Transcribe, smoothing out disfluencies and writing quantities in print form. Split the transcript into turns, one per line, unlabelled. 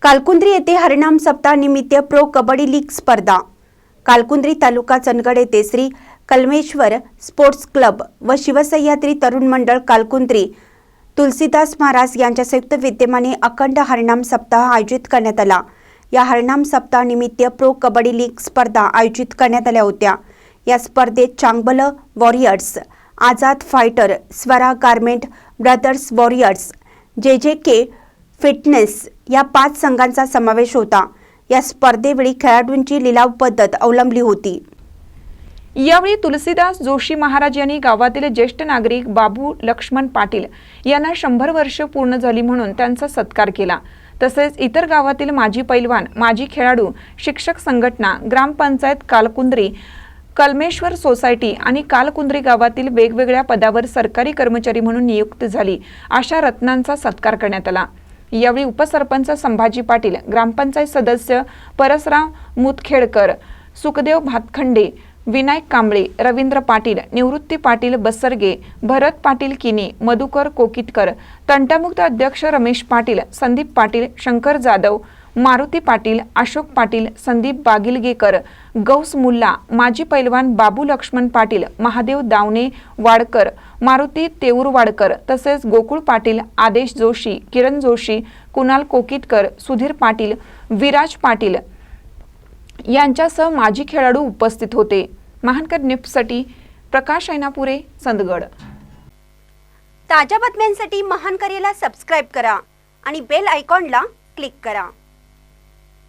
कालकुंद्री येथे हरिनाम सप्ताह निमित्त प्रो कबड्डी लीग स्पर्धा। कालकुंद्री तालुका चंदगड येथे श्री कलमेश्वर स्पोर्ट्स क्लब व शिवसह्याद्री तरुण मंडळ कालकुंद्री तुलसीदास महाराज यांच्या संयुक्त विद्यमाने अखंड हरिनाम सप्ताह आयोजित करण्यात आला। या हरिनाम सप्ताह निमित्त प्रो कबड्डी लीग स्पर्धा आयोजित करण्यात आल्या होत्या। या स्पर्धेत चांगबल warriors, Azad fighter, Swara garment brothers warriors, JJK fitness या 5 संघांचा समावेश होता। या स्पर्धेवेळी खेळाडूंची लिलाव पद्धत अवलंबली होती।
यावेळी तुलसीदास जोशी महाराज यांनी गावातील ज्येष्ठ नागरिक बाबू लक्ष्मण पाटील यांना 100 वर्ष पूर्ण झाली म्हणून त्यांचा सत्कार केला। तसेच इतर गावातील माजी पैलवान, माजी खेळाडू, शिक्षक संघटना, ग्रामपंचायत कालकुंद्री, कलमेश्वर सोसायटी आणि कालकुंद्री गावातील वेगवेगळ्या पदावर सरकारी कर्मचारी म्हणून नियुक्त झाली अशा रत्नांचा सत्कार करण्यात आला। यावेळी उपसरपंच संभाजी पाटील, ग्रामपंचायत सदस्य परसराव मुतखेडकर, सुखदेव भातखंडे, विनायक कांबळे, रवींद्र पाटील, निवृत्ती पाटील बसरगे, भरत पाटील किनी, मधुकर कोकितकर, तंटामुक्त अध्यक्ष रमेश पाटील, संदीप पाटील, शंकर जाधव, मारुती पाटील, अशोक पाटील, संदीप बागिलगेकर, गौस मुल्ला, माजी पैलवान बाबू लक्ष्मण पाटील, महादेव दावणे वाडकर, मारुती तेऊरवाडकर, तसेच गोकुळ पाटील, आदेश जोशी, किरण जोशी, कुणाल कोकितकर, सुधीर पाटील, विराज पाटील यांच्यासह माजी खेळाडू उपस्थित होते। महानकर न्यूजसाठी प्रकाश ऐनापुरे, चंदगड।
ताज्या बातम्यांसाठी महानकरेला सबस्क्राइब करा आणि बेल आयकॉनला क्लिक करा।